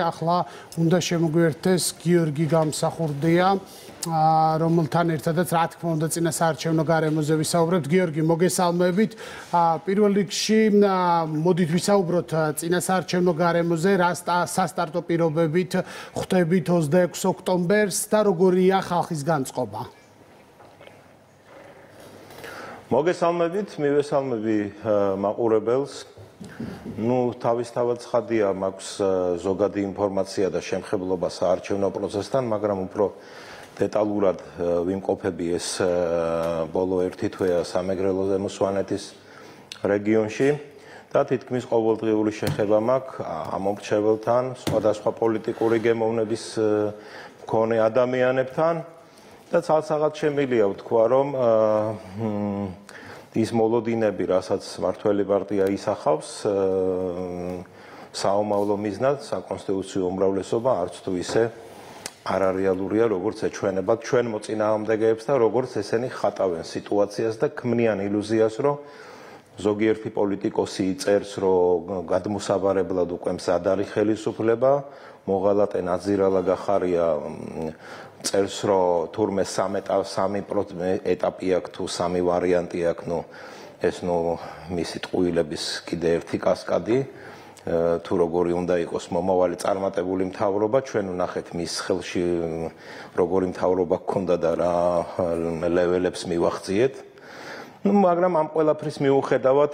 ახლა უნდა შემოგვიერთდეს გიორგი გამსახურდია, რომელთან ერთადაც რა თქმა უნდა წინასაარჩევნო გარემოზე ვისაუბრებთ. გიორგი, მოგესალმებით. პირველ რიგში მოდით ვისაუბროთ წინასაარჩევნო გარემოზე, რა სასტარტო პირობებით ხვდებით 26 ოქტომბერს და როგორია ხალხის განწყობა? მოგესალმებით, მივესალმები მაყურებელს. თავისთავად ცხადია, მაქვს ზოგადი ინფორმაცია და შემხებლობა საარჩევნო პროცესთან, მაგრამ უფრო დეტალურად ვიმყოფები ეს ბოლო ერთი თვეა სამეგრელოზე მუსვანეთის რეგიონში და თითქმის ყოველდღიური შეხება მაქვს ამომრჩეველთან, სხვადასხვა პოლიტიკური გემოვნების მქონე ადამიანებთან და ცალსაღად შემიძლია ვთქვა, რომ ის მოლოდინები, რასაც მართველი პარტია ისახავს, საომავლო მიზნად, საკონსტიტუციო უმრავლესობა არც თუ ისე არარეალურია, როგორც ეჩვენებათ ჩვენ მოწინააღმდეგეებს და როგორც ესენი ხატავენ სიტუაციას და ქმნიან ილუზიას, რომ ზოგიერთი პოლიტიკოსი წერს, რომ გადმოსაბარებლად უკვე მზად არის ხელისუფლება, მოღალატე ნაძირალა გახარია წერს, რომ თურმე სამი ეტაპი აქვს თუ სამი ვარიანტი აქვს, ეს მისი ტყუილების კიდე ერთი კასკადი, თუ როგორი უნდა იყოს მომავალი წარმატებული მთავრობა, ჩვენ ვნახეთ მის ხელში როგორი მთავრობა გქონდა და რა ლეველებს მივახციეთ. მაგრამ ამ ყველაფრის მიუხედავად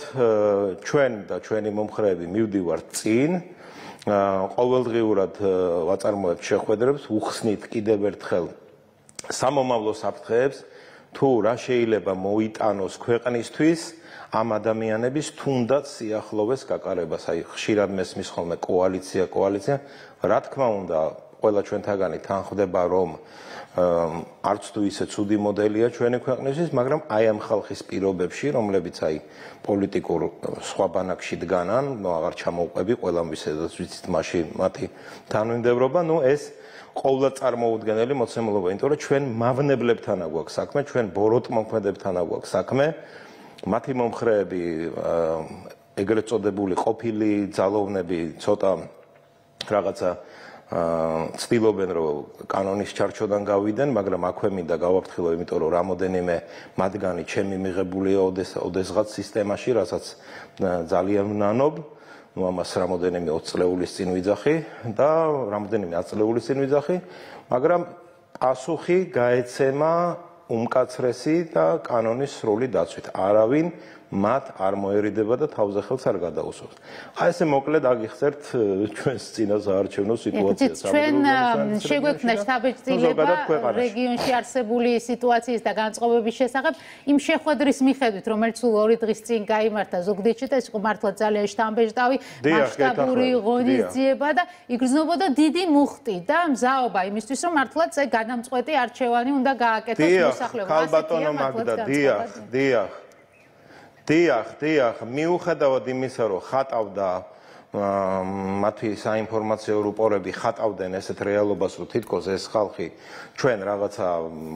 ჩვენ და ჩვენი მომხრეები მივდივართ წინ. ყოველდღიურად ვაწარმოებთ შეხვედრებს, უხსნით კიდევ ერთხელ სამომავლო საფრთხეებს, თუ რა შეიძლება მოიტანოს ქვეყნისთვის ამ ადამიანების თუნდაც სიახლოვეს გაკარებას. აი ხშირად მესმის ხოლმე კოალიცია, რა თქმა უნდა, ყველა ჩვენთაგანი თან ხვდება, რომ არც თუ ისე ცუდი მოდელია ჩვენი ქვეყნისთვის, მაგრამ აი ამ ხალხის პირობებში, რომლებიც აი პოლიტიკურ სხვა ბანაკში დგანან, აღარ ჩამოვყვები ყველამ ვისაც ვიცით მათი თანმიმდევრობა, ეს ყოვლად წარმოუდგენელი მოცემულობა, იმიტომ რომ ჩვენ მავნებლებთან აგვაქვს საქმე, ჩვენ ბოროტმოქმედებთან აგვაქვს საქმე, მათი მომხრეები, ეგრეთ წოდებული ყოფილი ძალოვნები ცოტა რაღაცა ცდილობენ, რომ კანონის ჩარჩოდან გავიდნენ, მაგრამ აქვე მინდა გავაფრთხილო, იმიტომ რომ რამოდენიმე მათგანი ჩემი მიღებულია ოდესღაც სისტემაში, რასაც ძალიან ვნანობ, ამას რამოდენიმე 20 წლეულის წინ ვიძახი და რამოდენიმე 10 წლეულის წინ ვიძახი, მაგრამ პასუხი გაეცემა უმკაცრესი და კანონის სრული დაცვით. არავინ მათ არ მოერიდება და თავზე ხელს არ გადაუსვამს. აი ესე მოკლედ აგიხსენებთ ჩვენს წინასაარჩევნო სიტუაციას. ჩვენ შეგვექმნა შთაბეჭდილება რეგიონში არსებული სიტუაციის და განწყობების შესახებ იმ შეხვედრის მიხედვით, რომელიც სულ 2 დღის წინ გაიმართა ზუგდიდში და ეს იყო მართლა ძალიან შთამბეჭდავი, მასშტაბური ღონისძიება და იგრძნობოდა დიდი მუხტი და მზაობა იმისთვის, რომ მართლაც გადამწყვეტი არჩევანი უნდა გააკეთოს მოსახლეობას. ხალბატონო მაგდა, დიახ, მიუხედავად იმისა, რომ ხატავდა მათი საინფორმაციო რუპორები ხატავდნენ ესეთ რეალობას, რომ თითქოს ეს ხალხი ჩვენ რაღაცა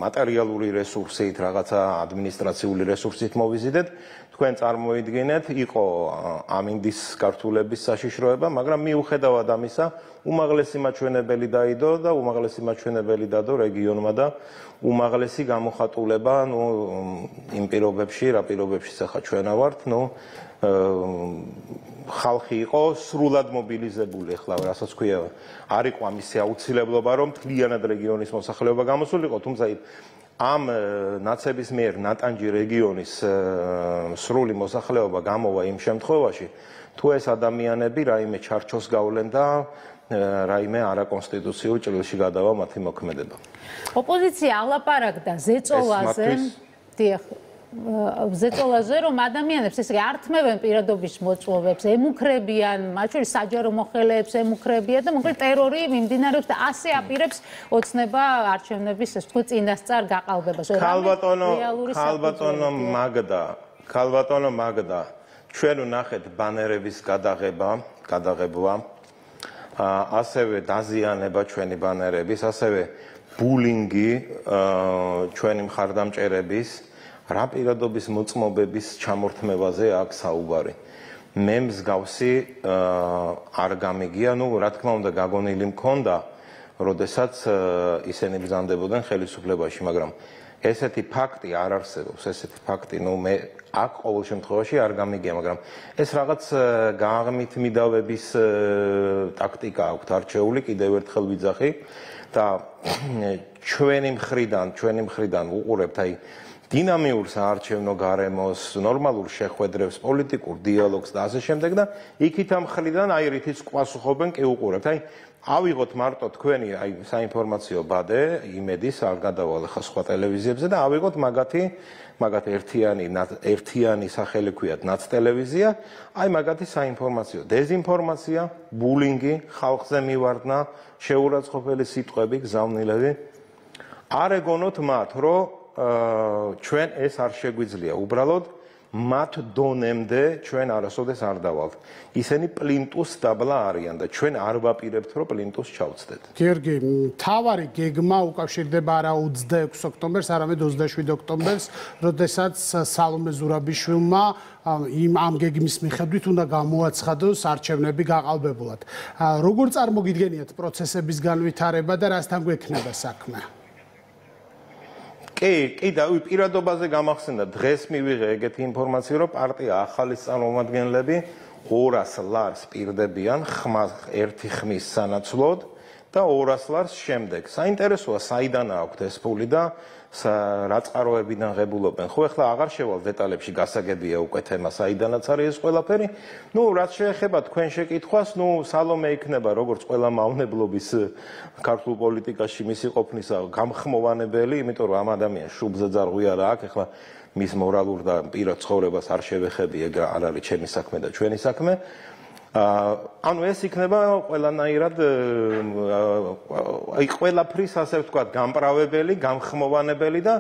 მატერიალური რესურსით, რაღაცა ადმინისტრაციული რესურსით მოვიზიდეთ, თქვენ წარმოიდგინეთ, იყო ამინდის გართულების საშიშროება, მაგრამ მიუხედავად ამისა, უმაღლესი მაჩვენებელი დაიდო და უმაღლესი მაჩვენებელი დადო რეგიონმა და უმაღლესი გამოხატულება, იმ პირობებში, რა პირობებშიც ახლა ჩვენა ვართ, ხალხი იყო სრულად მობილიზებული, ახლა რასაც ქვია, არ იყო ამისი აუცილებლობა, რომ მთლიანად რეგიონის მოსახლეობა გამოსულიყო, თუმცა ამ ნაცების მიერ ნატანჯი რეგიონის სრული მოსახლეობა გამოვა იმ შემთხვევაში, თუ ეს ადამიანები რაიმე ჩარჩოს გავლენ და რაიმე არაკონსტიტუციურ ჭრილში გადავა მათი მოქმედება. ოპოზიცია ალაპარაკდა ზეწოლაზე, რომ ადამიანებს ესე ართმევენ პირადობის მოწვევებს, ემუქრებიან, მათ შორის საჯარო მოხელეებს ემუქრებიან და მოკლედ ტერორი მიმდინარეობს და ასე აპირებს ოცნება არჩევნების ეს თქვი წინასწარ გაყალბებას. ქალბატონო მაგდა, ჩვენ ვნახეთ ბანერების გადაღება, ასევე დაზიანება ჩვენი ბანერების, ასევე ბულინგი ჩვენი მხარდამჭერების, რა პირადობის მოწმობების ჩამორთმევაზე აქვს საუბარი. მე მსგავსი არ გამიგია, რა თქმა უნდა გაგონილი მქონდა, როდესაც ისინი ბრძანდებოდნენ ხელისუფლებაში, მაგრამ ესეთი ფაქტი არ არსებობს, ესეთი ფაქტი, მე აქ ყოველ შემთხვევაში არ გამიგია, მაგრამ ეს რაღაც გაღმით მიდავების ტაქტიკა აქვს არჩეული, კიდევ ერთხელ ვიძახი და ჩვენი მხრიდან უყურებთ დინამიურ საარჩევნო გარემოს, ნორმალურ შეხვედრებს, პოლიტიკურ დიალოგს და ასე შემდეგ და იქით ამ მხრიდან რითიც პასუხობენ კი უყურებთ. ავიღოთ მარტო თქვენი საინფორმაციო ბადე, იმედის არ გადავალ ხა სხვა ტელევიზიებზე და ავიღოთ მაგათი ერთიანი სახელი ქვიათ ნაცტელევიზია, მაგათი საინფორმაციო დეზინფორმაცია, ბულინგი, ხალხზე მივარდნა, შეურაცხყოფელი სიტყვები, გზავნილები. არ ეგონოთ მათ, რომ ჩვენ ეს არ შეგვიძლია, უბრალოდ მათ დონემდე ჩვენ არასოდეს არ დავალთ. ისინი პლინტუს დაბლა არიან და ჩვენ არ ვაპირებთ, რომ პლინტუს ჩავწდეთ. გიორგი, მთავარი გეგმა უკავშირდება არა 26 ოქტომბერს, არამედ 27 ოქტომბერს, როდესაც სალომე ზურაბიშვილმა ამ გეგმის მიხედვით უნდა გამოაცხადოს არჩევნები გაყალბებულად. როგორ წარმოგიდგენიათ პროცესების განვითარება და რასთან გვექნება საქმე? კი და პირადობაზე გამახსენდა დღეს მივიღე ეგეთი ინფორმაცია, რომ პარტია ახალის წარმომადგენლები 200 ლარს პირდებიან ერთი ხმის სანაცვლოდ და 200 ლარს შემდეგ. საინტერესოა საიდან აქვთ ეს ფული და რა წყაროებიდან ღებულობენ. ხო, ეხლა აღარ შევალ დეტალებში, გასაგებია უკვე თემა საიდანაც არის ეს ყველაფერი. რაც შეეხება თქვენ შეკითხვას, სალომე იქნება როგორც ყველა მავნებლობის ქართულ პოლიტიკაში მისი ყოფნის გამხმოვანებელი, იმიტომ რომ ამ ადამიანს შუბზე ძარღვი არა აქვს, ეხლა მის მორალურ და პირად ცხოვრებას არ შევეხები, ეგ არ არის ჩემი საქმე და ჩვენი საქმე. ეს იქნება ყველანაირად ყველაფრის ასე ვთქვათ გამправებელი, გამხმოვანებელი და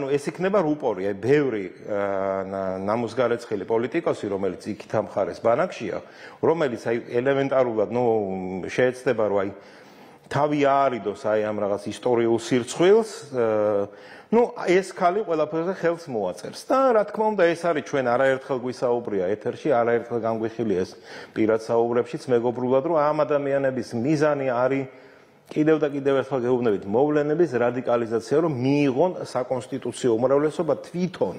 ეს იქნება რუპორი, ბევრი ნამუსგარეცხილი პოლიტიკოსი, რომელიც იქით ამ მხარეს ბანაკშია, რომელიც ელემენტარულად შეეცდება რომ თავი აარიდოს ამ რაღაც ისტორიულ სირცხვილს, ეს ხალი ყველაფერზე ხელს მოაწერს და რა თქმა უნდა ეს არის ჩვენ არაერთხელ გვისაუბრია ეთერში, არაერთხელ გამგვიხილია ეს პირად საუბრებშიც მეგობრულად, რომ ამ ადამიანების მიზანი არის კიდევ და კიდევ ერთხელ გეუბნებით მოვლენების რადიკალიზაცია, რომ მიიღონ საკონსტიტუციო უმრავლესობა თვითონ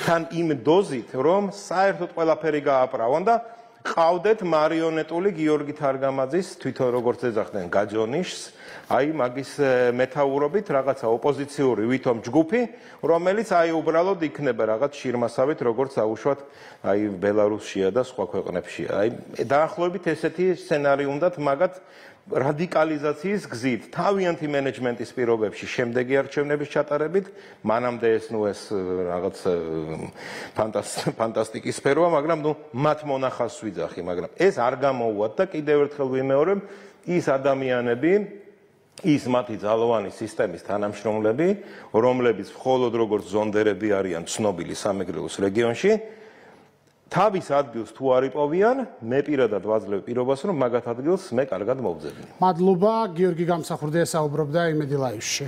თან იმ დოზით, რომ საერთოდ ყველაფერი გააправონ და ყავდეთ მარიონეტული გიორგი თარგამაძის თვითონ როგორც ეძახდნენ გაჯონიშს, მაგის მეთაურობით რაღაცა ოპოზიციური ვითომ ჯგუფი, რომელიც უბრალოდ იქნება რაღაც შირმასავით, როგორც აუშვათ ბელარუსშია და სხვა ქვეყნებშია. დაახლოებით ესეთი სცენარი უნდათ მაგათ რადიკალიზაციის გზით, თავიანთი მენეჯმენტის პირობებში შემდეგი არჩევნების ჩატარებით, მანამდე ეს რაღაც ფანტასტიკის სფეროა, მაგრამ მათ მონახავს ვიძახი, მაგრამ ეს არ გამოუვათ და კიდევ ერთხელ ვიმეორებ, ის ადამიანები, ის მათი ძალოვანი სისტემის თანამშრომლები, რომლებიც მხოლოდ როგორც ზონდერები არიან ცნობილი სამეგრელოს რეგიონში, თავის ადგილს თუ არ იპოვიან, მე პირადად ვაძლევ პირობას, რომ მაგათ ადგილს მე კარგად მოვძებნი. მადლობა, გიორგი გამსახურდია საუბრობდა იმედი ლაივში.